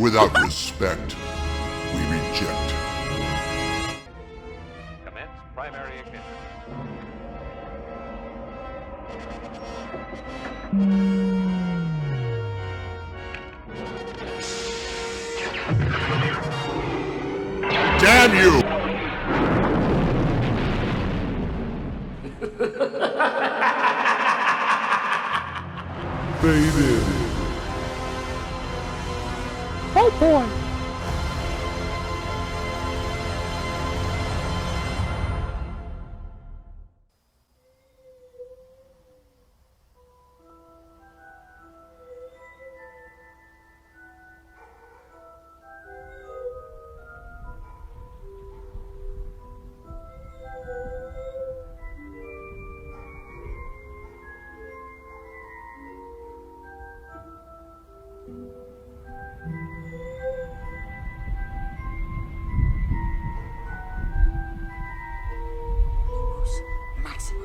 Without respect, we reject. Commence primary ignition. Damn you! Baby. Oh boy! Maxima.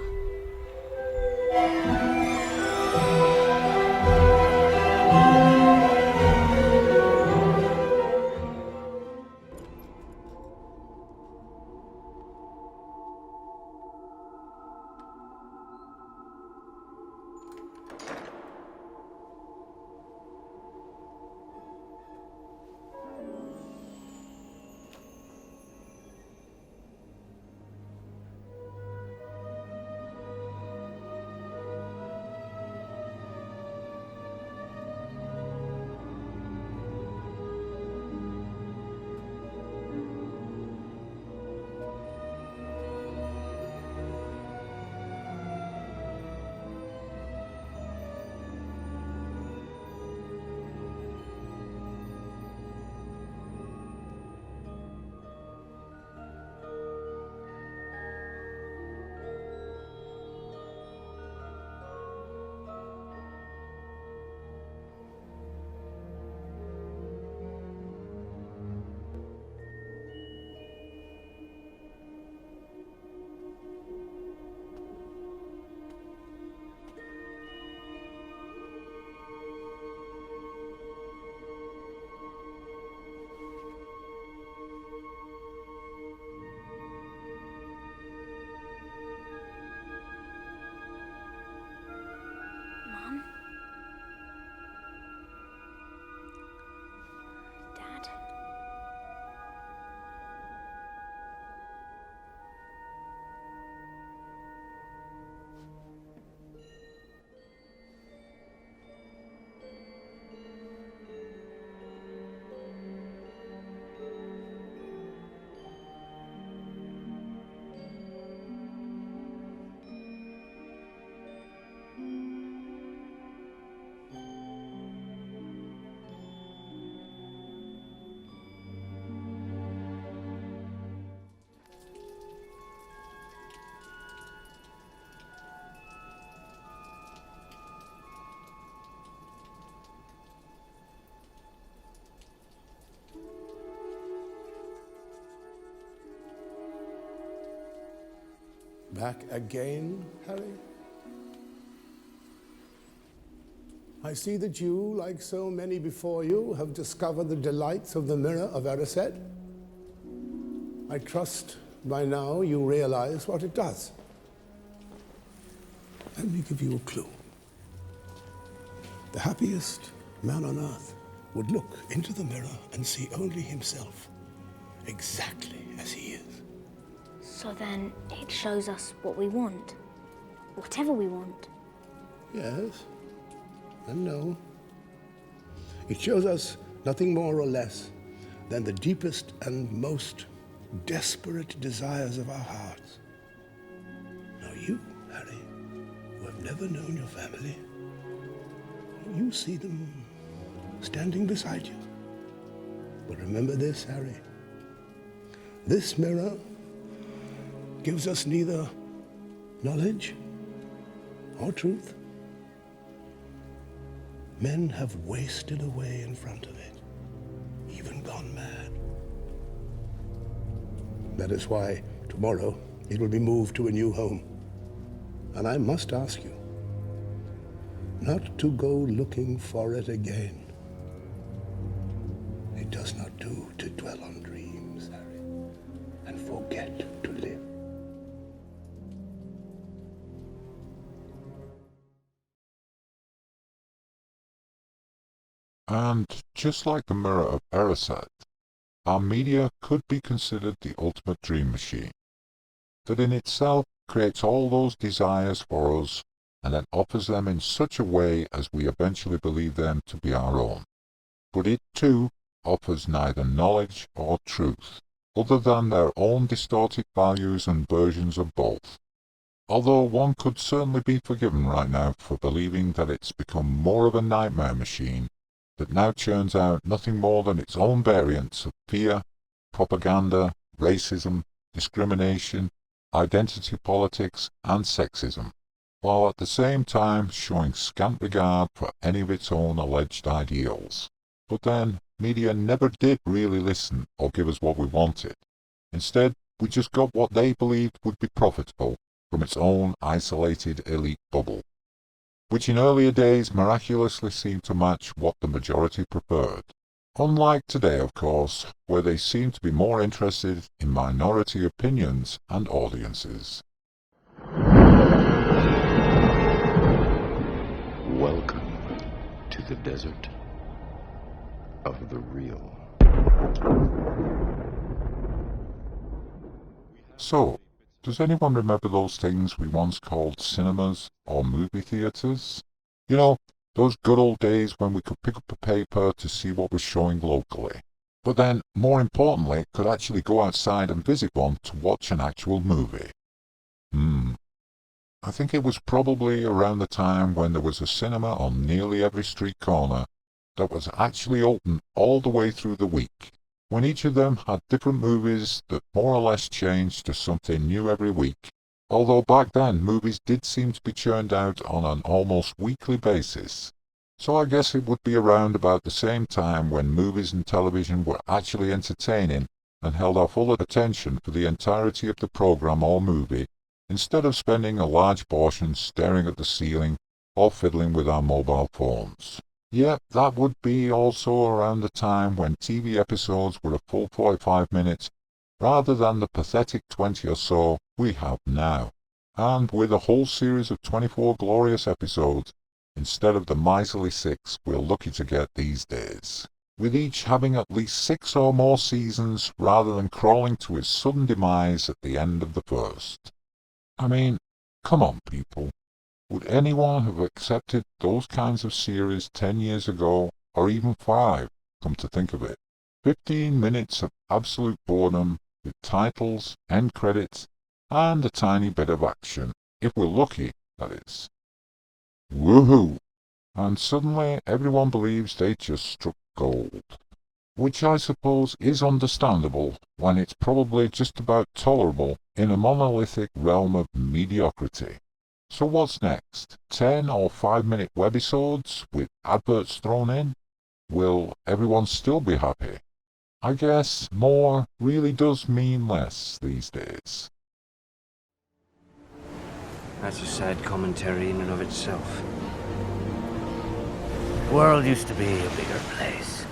Mom? Dad? Back again, Harry? I see that you, like so many before you, have discovered the delights of the Mirror of Erised. I trust by now you realize what it does. Let me give you a clue. The happiest man on earth would look into the mirror and see only himself, exactly as he is. So then it shows us what we want. Whatever we want. Yes and no. It shows us nothing more or less than the deepest and most desperate desires of our hearts. Now you, Harry, who have never known your family, you see them standing beside you. But remember this, Harry. This mirror gives us neither knowledge or truth. Men have wasted away in front of it, even gone mad. That is why tomorrow it will be moved to a new home. And I must ask you not to go looking for it again. it does not do to dwell on dreams, Harry, and forget to live. And just like the mirror of Erised, our media could be considered the ultimate dream machine, that in itself creates all those desires for us and then offers them in such a way as we eventually believe them to be our own. But it too offers neither knowledge or truth, other than their own distorted values and versions of both. Although one could certainly be forgiven right now for believing that it's become more of a nightmare machine that now churns out nothing more than its own variants of fear, propaganda, racism, discrimination, identity politics, and sexism, while at the same time showing scant regard for any of its own alleged ideals. But then, media never did really listen or give us what we wanted. Instead, we just got what they believed would be profitable from its own isolated elite bubble, which in earlier days miraculously seemed to match what the majority preferred. Unlike today, of course, where they seem to be more interested in minority opinions and audiences. Welcome to the desert of the real. So, does anyone remember those things we once called cinemas or movie theatres? You know, those good old days when we could pick up a paper to see what was showing locally, but then, more importantly, could actually go outside and visit one to watch an actual movie. I think it was probably around the time when there was a cinema on nearly every street corner that was actually open all the way through the week, when each of them had different movies that more or less changed to something new every week, although back then movies did seem to be churned out on an almost weekly basis. So I guess it would be around about the same time when movies and television were actually entertaining and held our full attention for the entirety of the program or movie, instead of spending a large portion staring at the ceiling or fiddling with our mobile phones. Yet that would be also around the time when TV episodes were a full 45 minutes rather than the pathetic 20 or so we have now, and with a whole series of 24 glorious episodes instead of the miserly 6 we're lucky to get these days, with each having at least 6 or more seasons rather than crawling to its sudden demise at the end of the first. I mean, come on people. Would anyone have accepted those kinds of series 10 years ago, or even 5, come to think of it? 15 minutes of absolute boredom, with titles, end credits, and a tiny bit of action, if we're lucky, that is. Woohoo! And suddenly everyone believes they just struck gold. Which I suppose is understandable, when it's probably just about tolerable in a monolithic realm of mediocrity. So what's next? 10 or 5-minute webisodes with adverts thrown in? Will everyone still be happy? I guess more really does mean less these days. That's a sad commentary in and of itself. The world used to be a bigger place.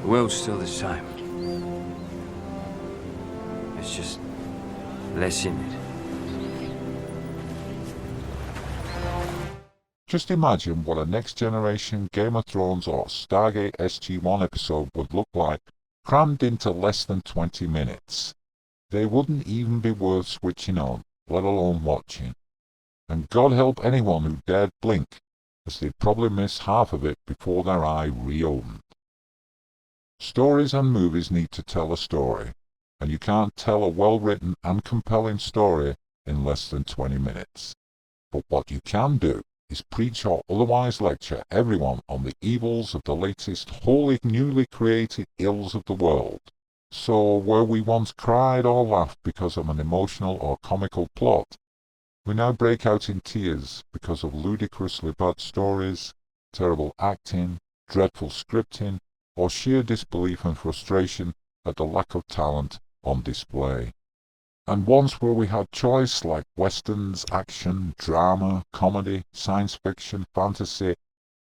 The world's still the same. It's just less in it. Just imagine what a next generation Game of Thrones or Stargate SG-1 episode would look like, crammed into less than 20 minutes. They wouldn't even be worth switching on, let alone watching. And God help anyone who dared blink, as they'd probably miss half of it before their eye reopened. Stories and movies need to tell a story, and you can't tell a well-written and compelling story in less than 20 minutes. But what you can do is preach or otherwise lecture everyone on the evils of the latest wholly newly created ills of the world. So where we once cried or laughed because of an emotional or comical plot, we now break out in tears because of ludicrously bad stories, terrible acting, dreadful scripting, or sheer disbelief and frustration at the lack of talent on display. And once where we had choice like westerns, action, drama, comedy, science fiction, fantasy,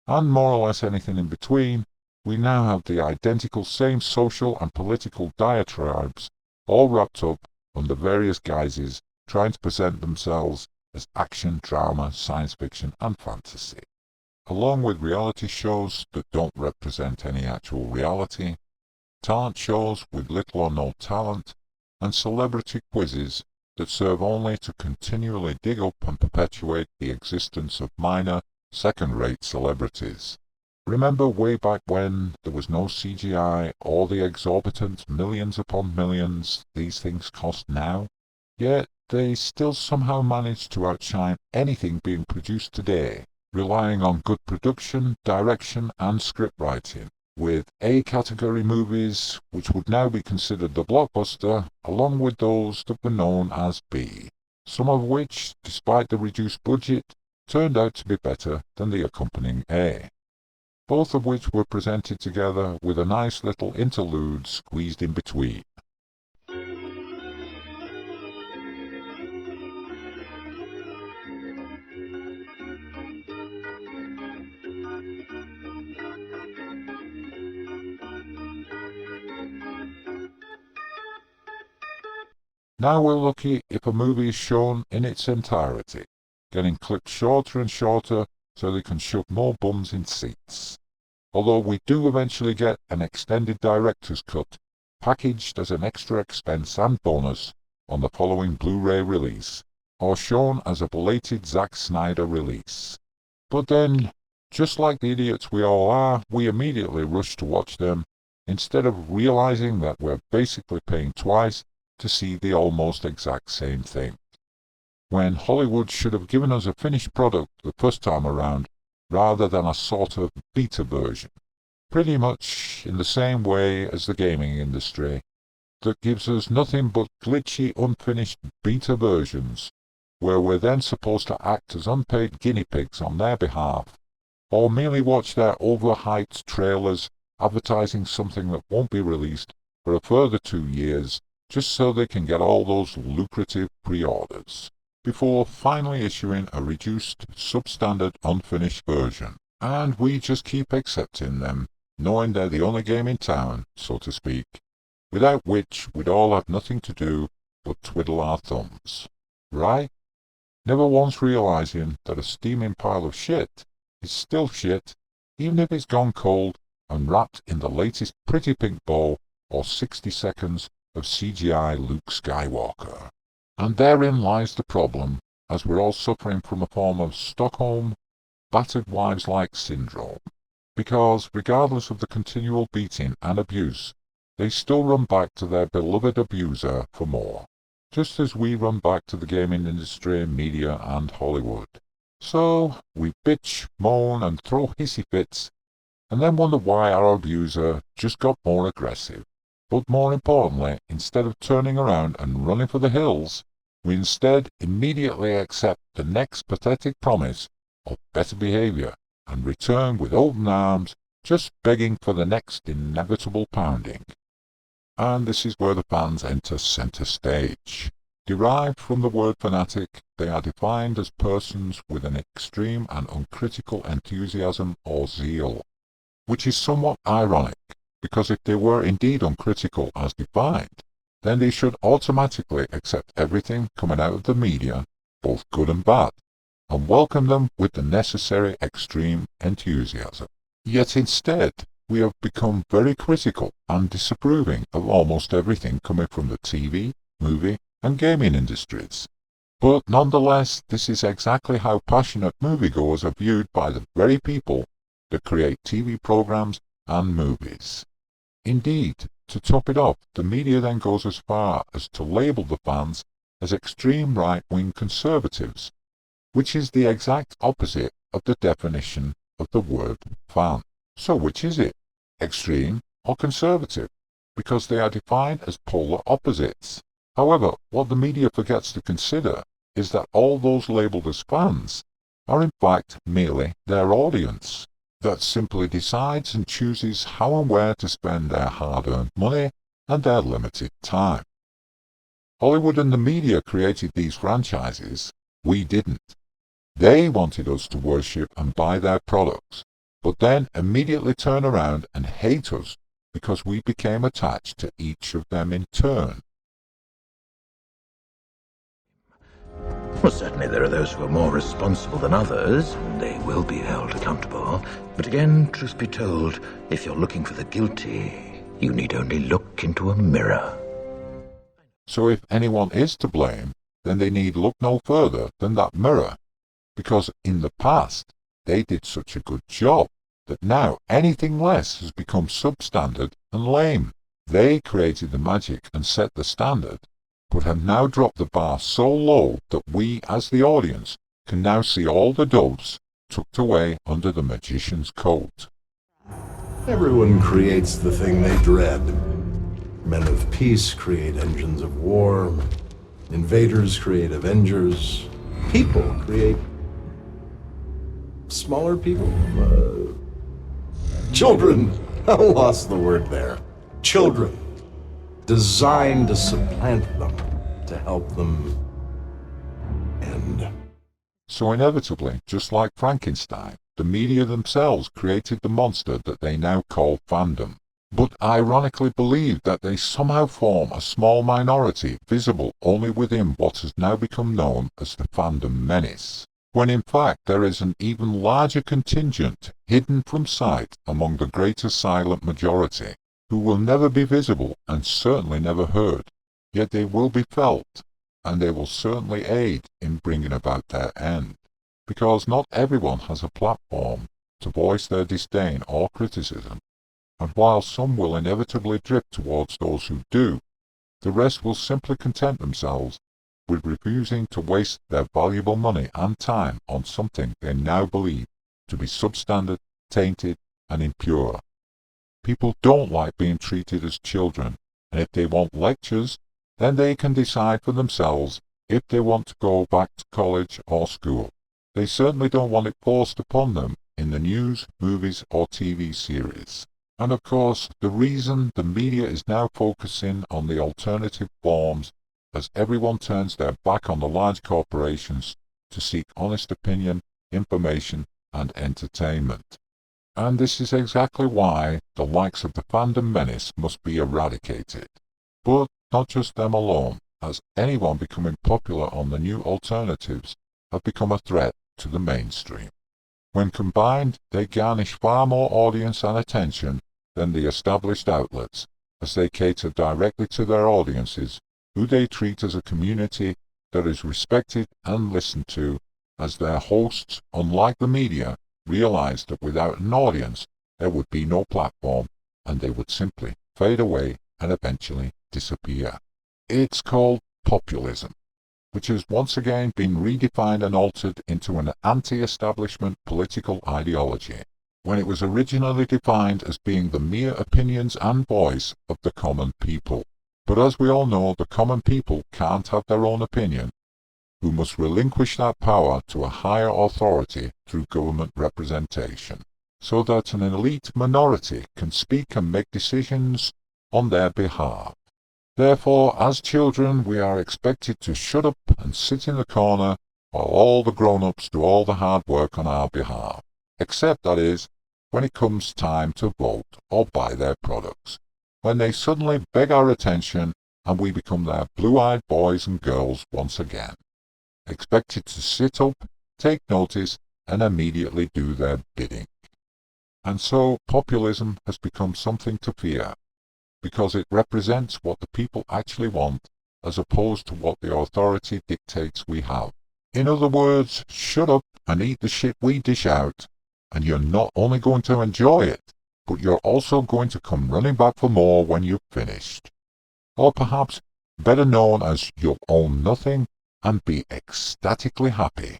and more or less anything in between, we now have the identical same social and political diatribes, all wrapped up under various guises, trying to present themselves as action, drama, science fiction, and fantasy, along with reality shows that don't represent any actual reality, talent shows with little or no talent, and celebrity quizzes that serve only to continually dig up and perpetuate the existence of minor, second-rate celebrities. Remember way back when there was no CGI or the exorbitant millions upon millions these things cost now? Yet they still somehow manage to outshine anything being produced today, relying on good production, direction, and script writing, with A-category movies which would now be considered the blockbuster, along with those that were known as B, some of which, despite the reduced budget, turned out to be better than the accompanying A, both of which were presented together with a nice little interlude squeezed in between. Now we're lucky if a movie is shown in its entirety, getting clipped shorter and shorter so they can shove more bums in seats. Although we do eventually get an extended director's cut, packaged as an extra expense and bonus on the following Blu-ray release, or shown as a belated Zack Snyder release. But then, just like the idiots we all are, we immediately rush to watch them, instead of realizing that we're basically paying twice to see the almost exact same thing, when Hollywood should have given us a finished product the first time around, rather than a sort of beta version, pretty much in the same way as the gaming industry, that gives us nothing but glitchy, unfinished beta versions, where we're then supposed to act as unpaid guinea pigs on their behalf, or merely watch their overhyped trailers advertising something that won't be released for a further 2 years, just so they can get all those lucrative pre-orders, before finally issuing a reduced, substandard, unfinished version. And we just keep accepting them, knowing they're the only game in town, so to speak, without which we'd all have nothing to do but twiddle our thumbs. Right? Never once realizing that a steaming pile of shit is still shit, even if it's gone cold and wrapped in the latest pretty pink bow or 60 seconds of CGI Luke Skywalker. And therein lies the problem, as we're all suffering from a form of Stockholm battered wives-like syndrome, because regardless of the continual beating and abuse, they still run back to their beloved abuser for more, just as we run back to the gaming industry, media, and Hollywood. So we bitch, moan, and throw hissy fits, and then wonder why our abuser just got more aggressive. But more importantly, instead of turning around and running for the hills, we instead immediately accept the next pathetic promise of better behavior and return with open arms, just begging for the next inevitable pounding. And this is where the fans enter center stage. Derived from the word fanatic, they are defined as persons with an extreme and uncritical enthusiasm or zeal, which is somewhat ironic, because if they were indeed uncritical as defined, then they should automatically accept everything coming out of the media, both good and bad, and welcome them with the necessary extreme enthusiasm. Yet instead, we have become very critical and disapproving of almost everything coming from the TV, movie, and gaming industries. But nonetheless, this is exactly how passionate moviegoers are viewed by the very people that create TV programs and movies. Indeed, to top it off, the media then goes as far as to label the fans as extreme right-wing conservatives, which is the exact opposite of the definition of the word fan. So which is it, extreme or conservative? Because they are defined as polar opposites. However, what the media forgets to consider is that all those labelled as fans are in fact merely their audience, that simply decides and chooses how and where to spend their hard-earned money and their limited time. Hollywood and the media created these franchises. We didn't. They wanted us to worship and buy their products, but then immediately turn around and hate us because we became attached to each of them in turn. Well, certainly there are those who are more responsible than others, and they will be held accountable. But again, truth be told, if you're looking for the guilty, you need only look into a mirror. So if anyone is to blame, then they need look no further than that mirror, because in the past they did such a good job that now anything less has become substandard and lame. They created the magic and set the standard, but have now dropped the bar so low that we as the audience can now see all the doves tucked away under the magician's coat. Everyone creates the thing they dread. Men of peace create engines of war. Invaders create avengers. People create smaller people. Children. I lost the word there. Children. Designed to supplant them, to help them end. So inevitably, just like Frankenstein, the media themselves created the monster that they now call fandom, but ironically believe that they somehow form a small minority visible only within what has now become known as the Fandom Menace, when in fact there is an even larger contingent hidden from sight among the greater silent majority, who will never be visible and certainly never heard, yet they will be felt, and they will certainly aid in bringing about their end, because not everyone has a platform to voice their disdain or criticism, and while some will inevitably drift towards those who do, the rest will simply content themselves with refusing to waste their valuable money and time on something they now believe to be substandard, tainted, and impure. People don't like being treated as children, and if they want lectures, then they can decide for themselves if they want to go back to college or school. They certainly don't want it forced upon them in the news, movies, or TV series. And of course, the reason the media is now focusing on the alternative forms as everyone turns their back on the large corporations to seek honest opinion, information, and entertainment. And this is exactly why the likes of the Fandom Menace must be eradicated. But not just them alone, as anyone becoming popular on the new alternatives have become a threat to the mainstream. When combined, they garnish far more audience and attention than the established outlets, as they cater directly to their audiences, who they treat as a community that is respected and listened to, as their hosts, unlike the media, realize that without an audience there would be no platform, and they would simply fade away and eventually disappear. It's called populism, which has once again been redefined and altered into an anti-establishment political ideology, when it was originally defined as being the mere opinions and voice of the common people. But as we all know, the common people can't have their own opinion, who must relinquish that power to a higher authority through government representation, so that an elite minority can speak and make decisions on their behalf. Therefore, as children, we are expected to shut up and sit in the corner while all the grown-ups do all the hard work on our behalf, except, that is, when it comes time to vote or buy their products, when they suddenly beg our attention and we become their blue-eyed boys and girls once again, expected to sit up, take notice, and immediately do their bidding. And so populism has become something to fear, because it represents what the people actually want, as opposed to what the authority dictates we have. In other words, shut up and eat the shit we dish out, and you're not only going to enjoy it, but you're also going to come running back for more when you've finished. Or perhaps better known as you'll own nothing and be ecstatically happy.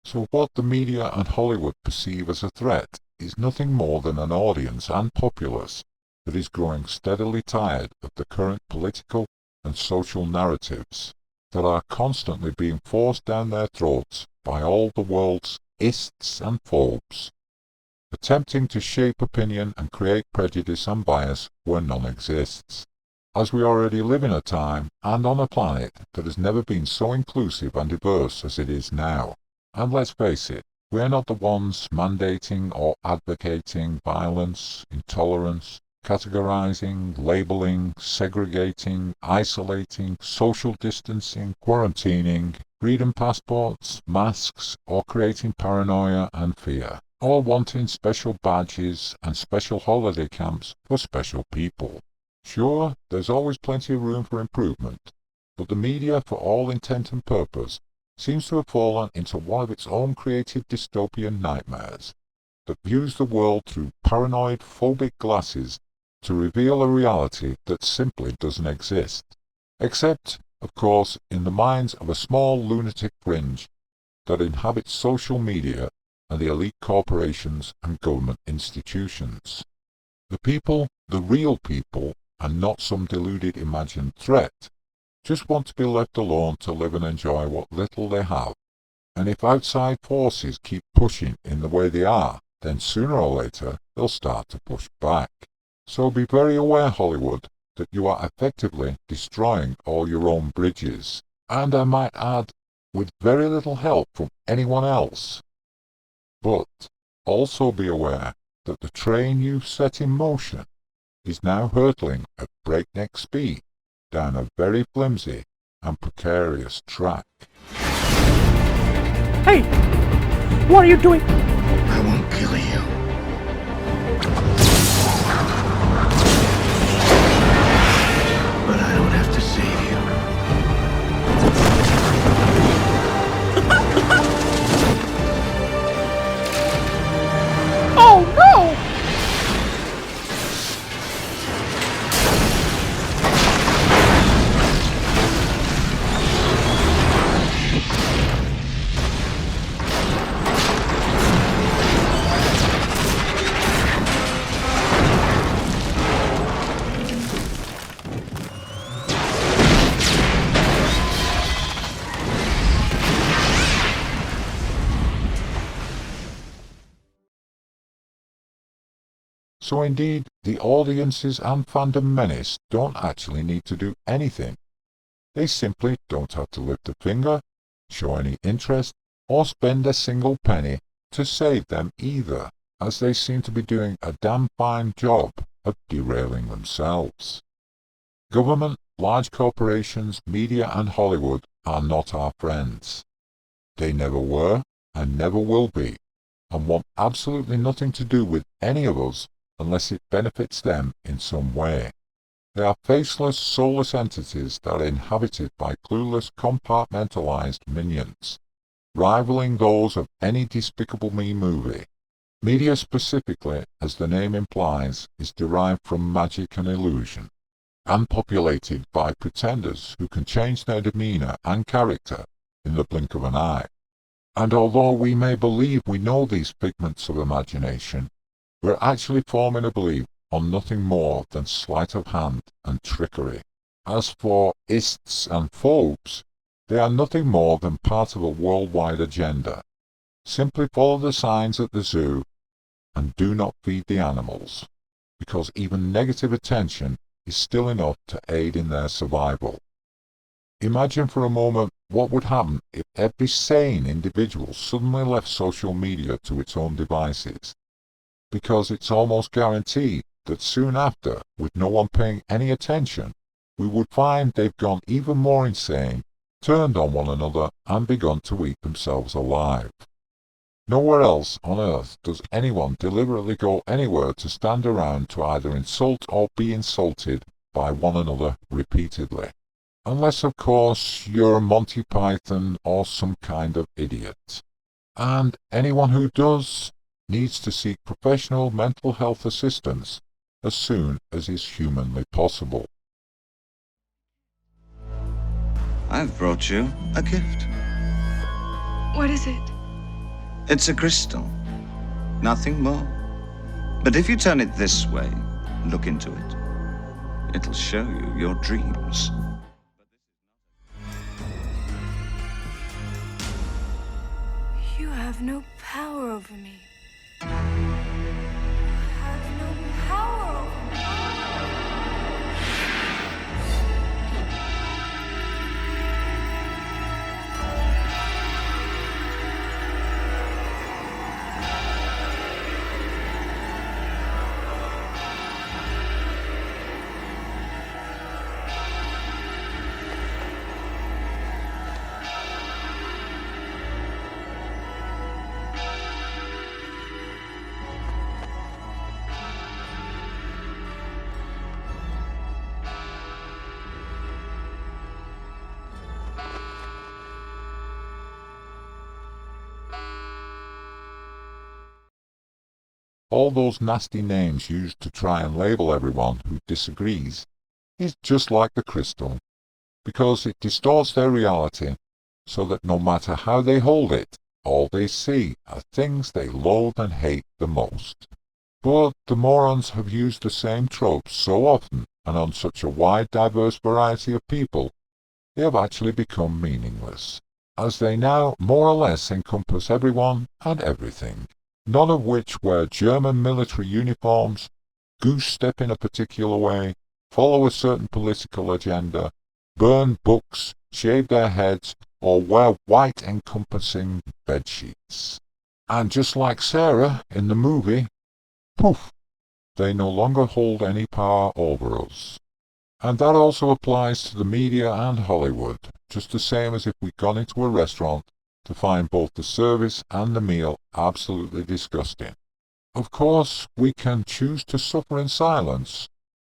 So what the media and Hollywood perceive as a threat is nothing more than an audience and populace that is growing steadily tired of the current political and social narratives that are constantly being forced down their throats by all the world's ists and phobes, attempting to shape opinion and create prejudice and bias where none exists, as we already live in a time and on a planet that has never been so inclusive and diverse as it is now. And let's face it, We're not the ones mandating or advocating violence, intolerance, categorizing, labeling, segregating, isolating, social distancing, quarantining, freedom passports, masks, or creating paranoia and fear, all wanting special badges and special holiday camps for special people. Sure, there's always plenty of room for improvement, but the media, for all intent and purpose, seems to have fallen into one of its own creative dystopian nightmares that views the world through paranoid, phobic glasses to reveal a reality that simply doesn't exist. Except, of course, in the minds of a small lunatic fringe that inhabits social media and the elite corporations and government institutions. The people, the real people, and not some deluded imagined threat, just want to be left alone to live and enjoy what little they have. And if outside forces keep pushing in the way they are, then sooner or later they'll start to push back. So be very aware, Hollywood, that you are effectively destroying all your own bridges, and I might add, with very little help from anyone else. But also be aware that the train you've set in motion is now hurtling at breakneck speed down a very flimsy and precarious track. Hey! What are you doing? I won't kill you. But I don't have to save you. Oh no! So indeed, the audiences and Fandom Menace don't actually need to do anything. They simply don't have to lift a finger, show any interest, or spend a single penny to save them either, as they seem to be doing a damn fine job of derailing themselves. Government, large corporations, media and Hollywood are not our friends. They never were and never will be, and want absolutely nothing to do with any of us unless it benefits them in some way. They are faceless, soulless entities that are inhabited by clueless, compartmentalized minions, rivaling those of any Despicable Me movie. Media specifically, as the name implies, is derived from magic and illusion, and populated by pretenders who can change their demeanor and character in the blink of an eye. And although we may believe we know these figments of imagination, we're actually forming a belief on nothing more than sleight of hand and trickery. As for ists and phobes, they are nothing more than part of a worldwide agenda. Simply follow the signs at the zoo and do not feed the animals, because even negative attention is still enough to aid in their survival. Imagine for a moment what would happen if every sane individual suddenly left social media to its own devices, because it's almost guaranteed that soon after, with no one paying any attention, we would find they've gone even more insane, turned on one another, and begun to eat themselves alive. Nowhere else on earth does anyone deliberately go anywhere to stand around to either insult or be insulted by one another repeatedly. Unless, of course, you're Monty Python or some kind of idiot. And anyone who does needs to seek professional mental health assistance as soon as is humanly possible. I've brought you a gift. What is it? It's a crystal. Nothing more. But if you turn it this way, look into it, it'll show you your dreams. You have no power over me. You have no power over me. all those nasty names used to try and label everyone who disagrees is just like the crystal, because it distorts their reality so that no matter how they hold it, all they see are things they loathe and hate the most. But the morons have used the same tropes so often and on such a wide diverse variety of people, they have actually become meaningless, as they now more or less encompass everyone and everything, none of which wear German military uniforms, goose-step in a particular way, follow a certain political agenda, burn books, shave their heads, or wear white encompassing bedsheets. And just like Sarah in the movie, poof, they no longer hold any power over us. And that also applies to the media and Hollywood, just the same as if we'd gone into a restaurant to find both the service and the meal absolutely disgusting. Of course, we can choose to suffer in silence,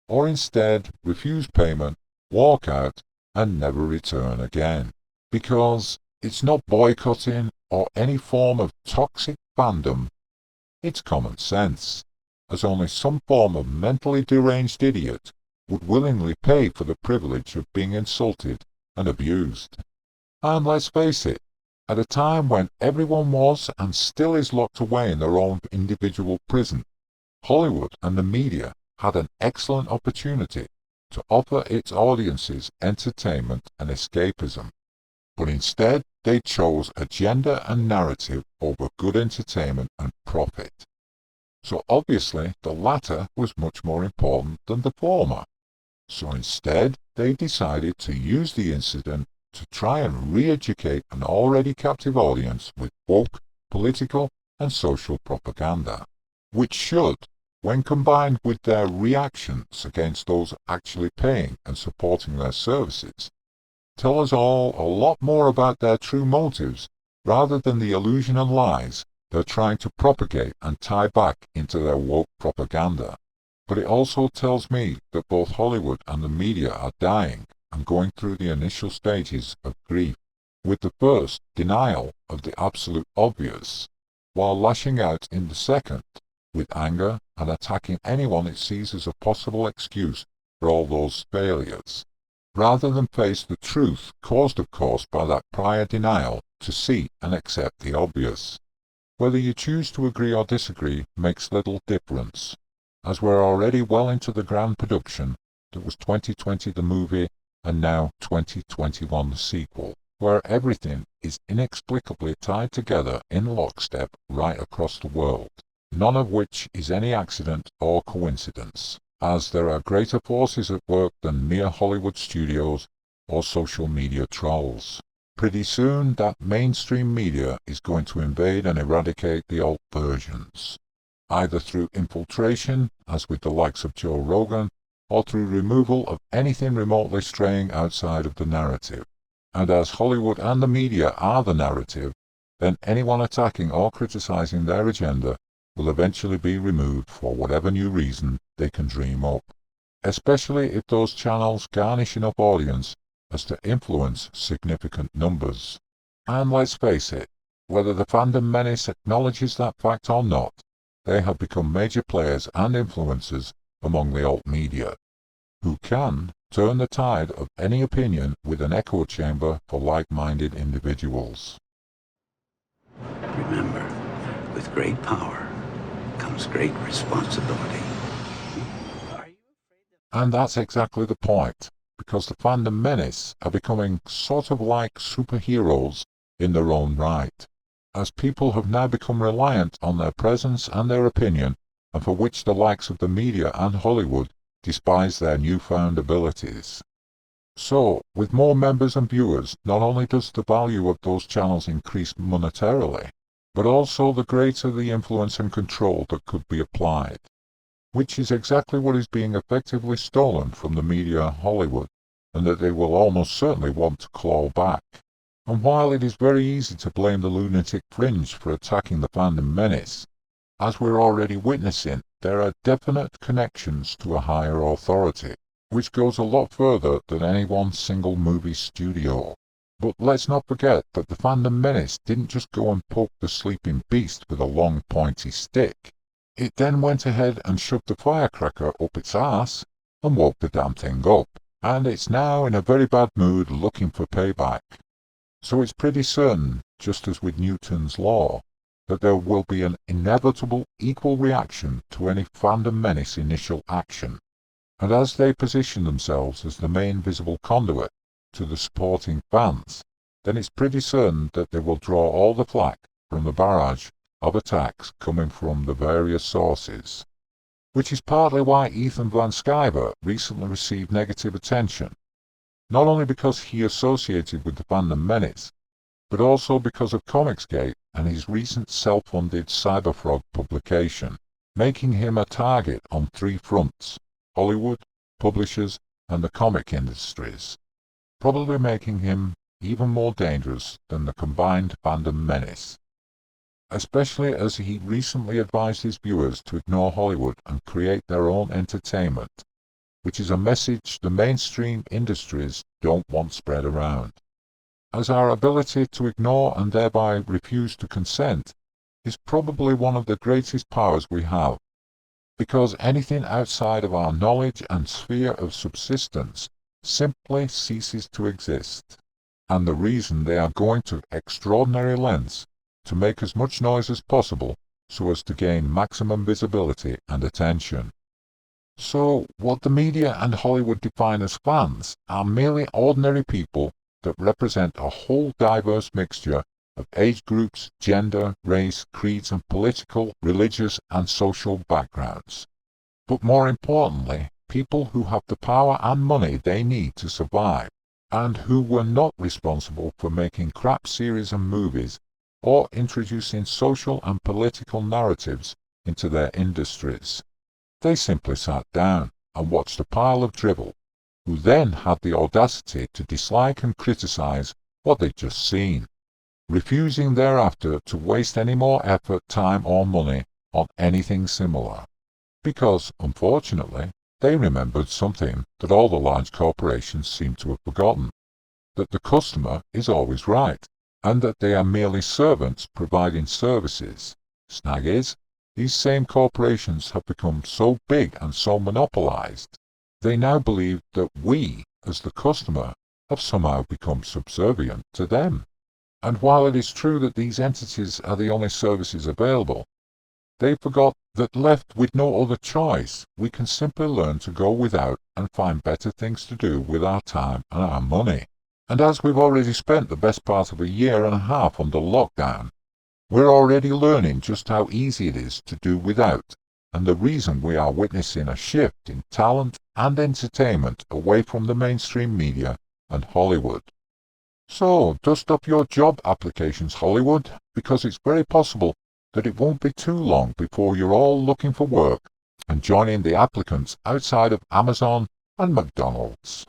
or instead refuse payment, walk out, and never return again. Because it's not boycotting or any form of toxic fandom, it's common sense, as only some form of mentally deranged idiot would willingly pay for the privilege of being insulted and abused. And let's face it, at a time when everyone was and still is locked away in their own individual prison, Hollywood and the media had an excellent opportunity to offer its audiences entertainment and escapism. But instead, they chose agenda and narrative over good entertainment and profit. So obviously, the latter was much more important than the former. So instead, they decided to use the incident to try and re-educate an already captive audience with woke, political, and social propaganda, which should, when combined with their reactions against those actually paying and supporting their services, tell us all a lot more about their true motives rather than the illusion and lies they're trying to propagate and tie back into their woke propaganda. But it also tells me that both Hollywood and the media are dying and going through the initial stages of grief, with the first denial of the absolute obvious, while lashing out in the second with anger and attacking anyone it sees as a possible excuse for all those failures, rather than face the truth caused of course by that prior denial to see and accept the obvious. Whether you choose to agree or disagree makes little difference, as we're already well into the grand production that was 2020 the movie and now 2021 the sequel, where everything is inexplicably tied together in lockstep right across the world, none of which is any accident or coincidence, as there are greater forces at work than mere Hollywood studios or social media trolls. Pretty soon that mainstream media is going to invade and eradicate the alt versions, either through infiltration, as with the likes of Joe Rogan, or through removal of anything remotely straying outside of the narrative. And as Hollywood and the media are the narrative, then anyone attacking or criticizing their agenda will eventually be removed for whatever new reason they can dream up, especially if those channels garnish enough audience as to influence significant numbers. And let's face it, whether the Fandom Menace acknowledges that fact or not, they have become major players and influencers among the alt media, who can turn the tide of any opinion with an echo chamber for like-minded individuals. Remember, with great power comes great responsibility. And that's exactly the point, because the Fandom Menace are becoming sort of like superheroes in their own right, as people have now become reliant on their presence and their opinion, and for which the likes of the media and Hollywood despise their newfound abilities. So, with more members and viewers, not only does the value of those channels increase monetarily, but also the greater the influence and control that could be applied, which is exactly what is being effectively stolen from the media and Hollywood, and that they will almost certainly want to claw back. And while it is very easy to blame the lunatic fringe for attacking the Fandom Menace, as we're already witnessing, there are definite connections to a higher authority, which goes a lot further than any one single movie studio. But let's not forget that the Fandom Menace didn't just go and poke the sleeping beast with a long pointy stick. It then went ahead and shoved the firecracker up its arse and woke the damn thing up, and it's now in a very bad mood looking for payback. So it's pretty certain, just as with Newton's law, that there will be an inevitable equal reaction to any Fandom Menace initial action, and as they position themselves as the main visible conduit to the supporting fans, then it's pretty certain that they will draw all the flack from the barrage of attacks coming from the various sources. Which is partly why Ethan Van Sciver recently received negative attention, not only because he associated with the Fandom Menace, but also because of Comicsgate and his recent self-funded Cyberfrog publication, making him a target on 3 fronts: Hollywood, publishers, and the comic industries, probably making him even more dangerous than the combined Fandom Menace. Especially as he recently advised his viewers to ignore Hollywood and create their own entertainment, which is a message the mainstream industries don't want spread around. As our ability to ignore and thereby refuse to consent is probably one of the greatest powers we have, because anything outside of our knowledge and sphere of subsistence simply ceases to exist, and the reason they are going to extraordinary lengths to make as much noise as possible so as to gain maximum visibility and attention. So, what the media and Hollywood define as fans are merely ordinary people that represent a whole diverse mixture of age groups, gender, race, creeds, and political, religious, and social backgrounds. But more importantly, people who have the power and money they need to survive, and who were not responsible for making crap series and movies or introducing social and political narratives into their industries. They simply sat down and watched a pile of drivel, who then had the audacity to dislike and criticize what they'd just seen, refusing thereafter to waste any more effort, time, or money on anything similar, because, unfortunately, they remembered something that all the large corporations seem to have forgotten, that the customer is always right, and that they are merely servants providing services. Snag is, these same corporations have become so big and so monopolized, they now believe that we, as the customer, have somehow become subservient to them. And while it is true that these entities are the only services available, they forgot that left with no other choice, we can simply learn to go without and find better things to do with our time and our money. And as we've already spent the best part of a year and a half under lockdown, we're already learning just how easy it is to do without, and the reason we are witnessing a shift in talent and entertainment away from the mainstream media and Hollywood. So, dust up your job applications, Hollywood, because it's very possible that it won't be too long before you're all looking for work and joining the applicants outside of Amazon and McDonald's.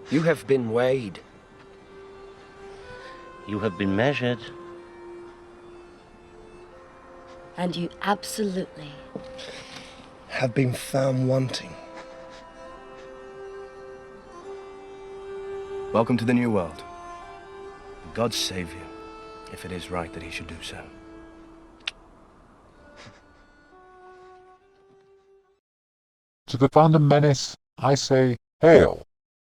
You have been weighed. You have been measured. And you absolutely have been found wanting. Welcome to the new world. God save you, if it is right that he should do so. To the Fandom Menace, I say, hail!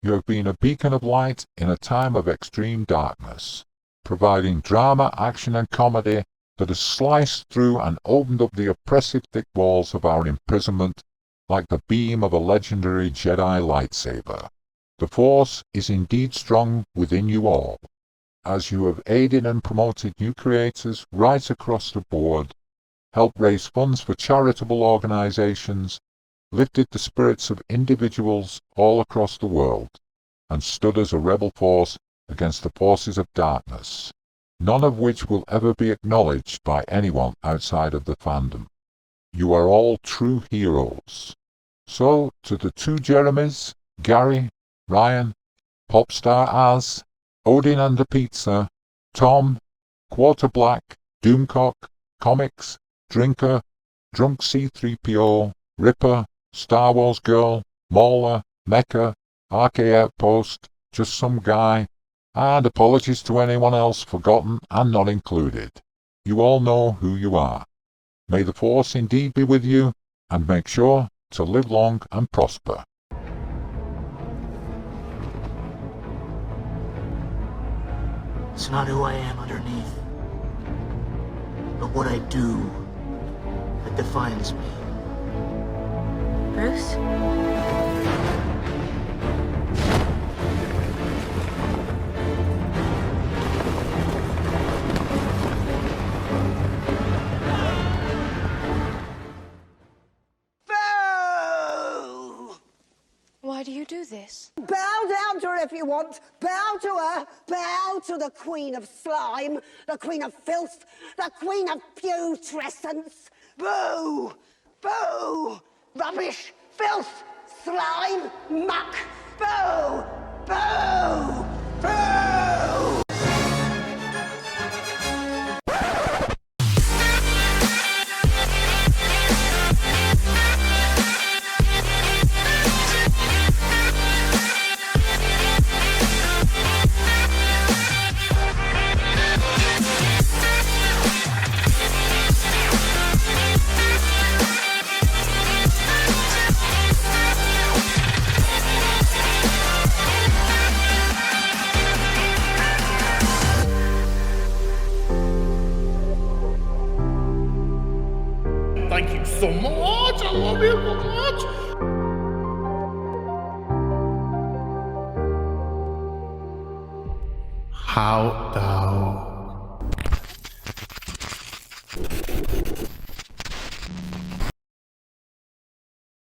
You have been a beacon of light in a time of extreme darkness, providing drama, action, and comedy that has sliced through and opened up the oppressive thick walls of our imprisonment like the beam of a legendary Jedi lightsaber. The Force is indeed strong within you all, as you have aided and promoted new creators right across the board, helped raise funds for charitable organizations, lifted the spirits of individuals all across the world, and stood as a rebel force against the forces of darkness, none of which will ever be acknowledged by anyone outside of the fandom. You are all true heroes. So, to the 2 Jeremys, Gary, Ryan, Popstar Az, Odin and the Pizza, Tom, Quarter Black, Doomcock, Comics, Drinker, Drunk C3PO, Ripper, Star Wars Girl, Mauler, Mecha, RK Outpost, Just Some Guy, And apologies to anyone else forgotten and not included. You all know who you are. May the Force indeed be with you, and make sure to live long and prosper. It's not who I am underneath, but what I do that defines me. Bruce? Why do you do this? Bow down to her if you want. Bow to her. Bow to the queen of slime, the queen of filth, the queen of putrescence. Boo! Boo! Rubbish! Filth! Slime! Muck! Boo! Boo! Boo! Thank you so much. I love you so much. How thou